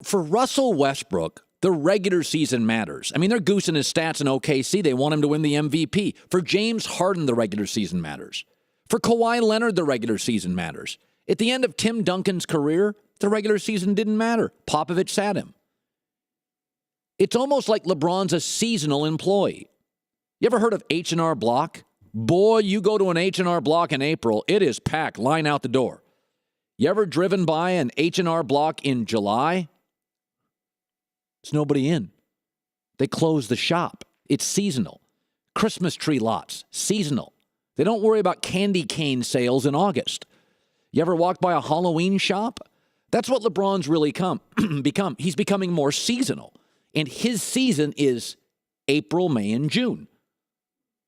for Russell Westbrook, the regular season matters. I mean, they're goosing his stats in OKC. They want him to win the MVP. For James Harden, the regular season matters. For Kawhi Leonard, the regular season matters. At the end of Tim Duncan's career, the regular season didn't matter. Popovich sat him. It's almost like LeBron's a seasonal employee. You ever heard of H&R Block? Boy, you go to an H&R Block in April, it is packed, line out the door. You ever driven by an H&R Block in July? There's nobody in. They close the shop. It's seasonal. Christmas tree lots, seasonal. They don't worry about candy cane sales in August. You ever walk by a Halloween shop? That's what LeBron's really become. He's becoming more seasonal. And his season is April, May, and June.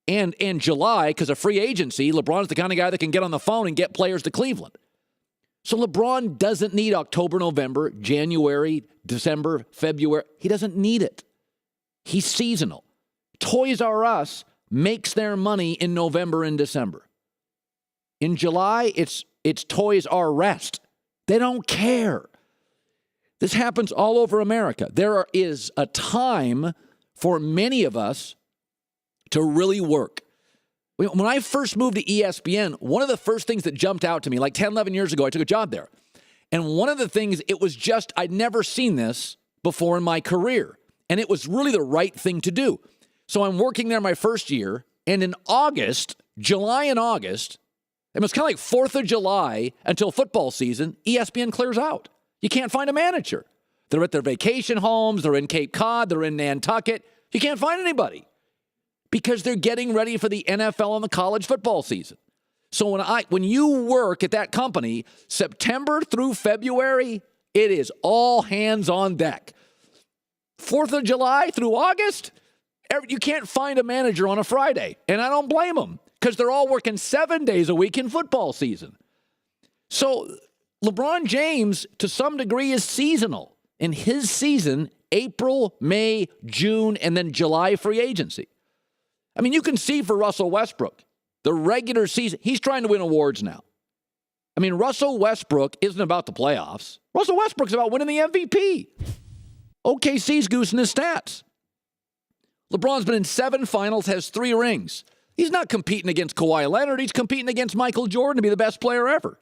And July, because of free agency, LeBron's the kind of guy that can get on the phone and get players to Cleveland. So LeBron doesn't need October, November, January, December, February. He doesn't need it. He's seasonal. Toys R Us makes their money in November and December. In July, it's Toys R Rest. They don't care. This happens all over America. There is a time for many of us to really work. When I first moved to ESPN, one of the first things that jumped out to me, like 10, 11 years ago, I took a job there. And one of the things, it was just, I'd never seen this before in my career. And it was really the right thing to do. So I'm working there my first year. And in August, July and August, it was kind of like 4th of July until football season, ESPN clears out. You can't find a manager. They're at their vacation homes. They're in Cape Cod. They're in Nantucket. You can't find anybody because they're getting ready for the NFL and the college football season. So when you work at that company, September through February, it is all hands on deck. 4th of July through August, you can't find a manager on a Friday. And I don't blame them because they're all working 7 days a week in football season. So LeBron James, to some degree, is seasonal. In his season, April, May, June, and then July free agency. I mean, you can see for Russell Westbrook, the regular season, he's trying to win awards now. I mean, Russell Westbrook isn't about the playoffs. Russell Westbrook's about winning the MVP. OKC's goosing his stats. LeBron's been in 7 finals, has 3 rings. He's not competing against Kawhi Leonard. He's competing against Michael Jordan to be the best player ever.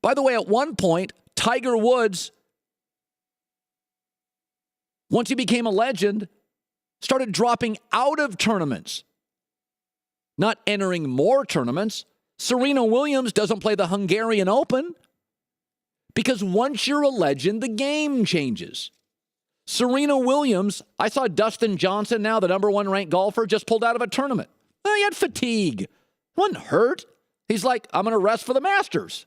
By the way, at one point, Tiger Woods, once he became a legend, started dropping out of tournaments, not entering more tournaments. Serena Williams doesn't play the Hungarian Open because once you're a legend, the game changes. Serena Williams, I saw Dustin Johnson, now the number 1 ranked golfer, just pulled out of a tournament. Well, he had fatigue. He wasn't hurt. He's like, I'm going to rest for the Masters.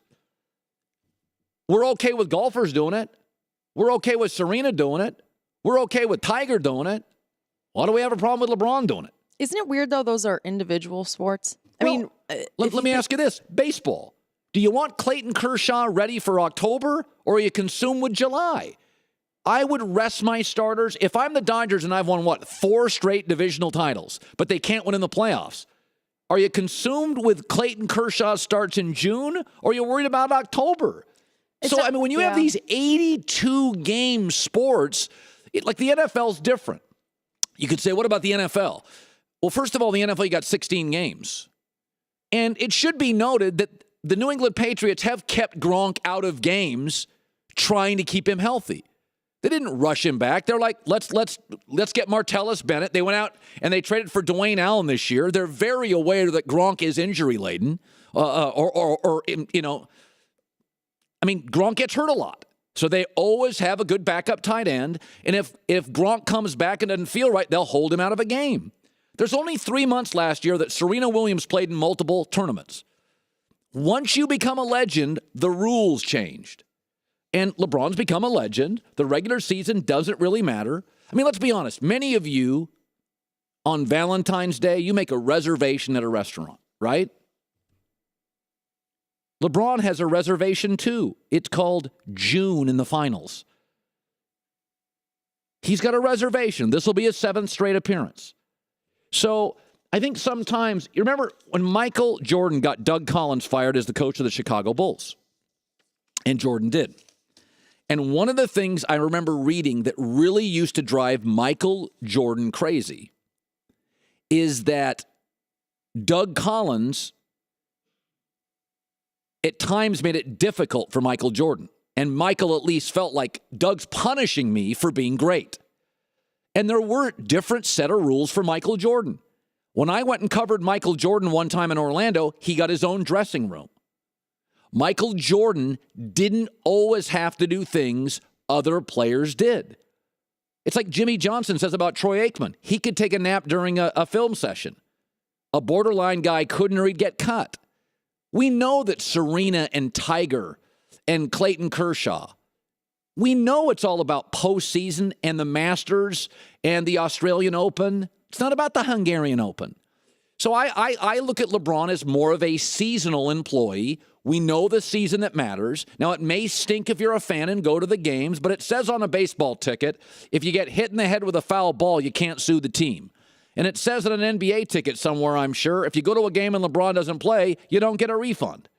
We're okay with golfers doing it. We're okay with Serena doing it. We're okay with Tiger doing it. Why do we have a problem with LeBron doing it? Isn't it weird, though, those are individual sports? Let me ask you this. Baseball. Do you want Clayton Kershaw ready for October, or are you consumed with July? I would rest my starters. If I'm the Dodgers and I've won, 4 straight divisional titles, but they can't win in the playoffs, are you consumed with Clayton Kershaw starts in June, or are you worried about October? When you have these 82-game sports, like the NFL's different. You could say, what about the NFL? Well, first of all, the NFL, you got 16 games. And it should be noted that the New England Patriots have kept Gronk out of games trying to keep him healthy. They didn't rush him back. They're like, let's get Martellus Bennett. They went out and they traded for Dwayne Allen this year. They're very aware that Gronk is injury-laden. Gronk gets hurt a lot. So they always have a good backup tight end. And if Gronk comes back and doesn't feel right, they'll hold him out of a game. There's only 3 months last year that Serena Williams played in multiple tournaments. Once you become a legend, the rules changed. And LeBron's become a legend. The regular season doesn't really matter. I mean, let's be honest. Many of you on Valentine's Day, you make a reservation at a restaurant, right? LeBron has a reservation too. It's called June in the finals. He's got a reservation. This will be his 7th straight appearance. So I think sometimes, you remember when Michael Jordan got Doug Collins fired as the coach of the Chicago Bulls? And Jordan did. And one of the things I remember reading that really used to drive Michael Jordan crazy is that Doug Collins at times made it difficult for Michael Jordan. And Michael at least felt like Doug's punishing me for being great. And there were different set of rules for Michael Jordan. When I went and covered Michael Jordan one time in Orlando, he got his own dressing room. Michael Jordan didn't always have to do things other players did. It's like Jimmy Johnson says about Troy Aikman. He could take a nap during a film session. A borderline guy couldn't, or he'd get cut. We know that Serena and Tiger and Clayton Kershaw, we know it's all about postseason and the Masters and the Australian Open. It's not about the Hungarian Open. So I look at LeBron as more of a seasonal employee. We know the season that matters. Now, it may stink if you're a fan and go to the games, but it says on a baseball ticket, if you get hit in the head with a foul ball, you can't sue the team. And it says on an NBA ticket somewhere, I'm sure, if you go to a game and LeBron doesn't play, you don't get a refund.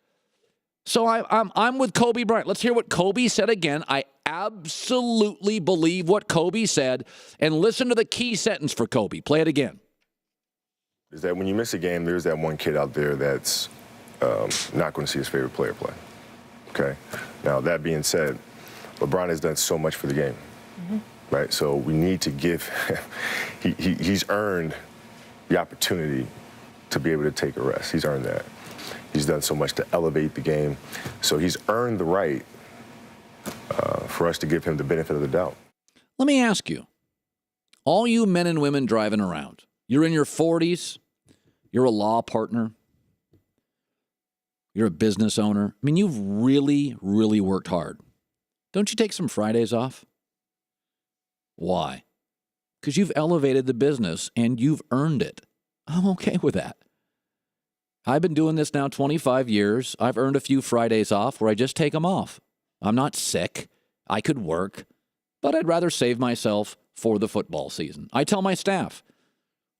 So I'm with Kobe Bryant. Let's hear what Kobe said again. I absolutely believe what Kobe said. And listen to the key sentence for Kobe. Play it again. Is that when you miss a game, there's that one kid out there that's not going to see his favorite player play. Okay? Now, that being said, LeBron has done so much for the game. Mm-hmm. Right? So we need to give he's earned the opportunity to be able to take a rest. He's earned that. He's done so much to elevate the game. So he's earned the right for us to give him the benefit of the doubt. Let me ask you, all you men and women driving around, you're in your 40s, you're a law partner, you're a business owner. I mean, you've really, really worked hard. Don't you take some Fridays off? Why? Because you've elevated the business and you've earned it. I'm okay with that. I've been doing this now 25 years. I've earned a few Fridays off where I just take them off. I'm not sick. I could work, but I'd rather save myself for the football season. I tell my staff,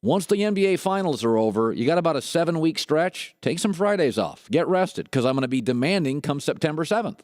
once the NBA finals are over, you got about a 7-week stretch, take some Fridays off. Get rested, because I'm going to be demanding come September 7th.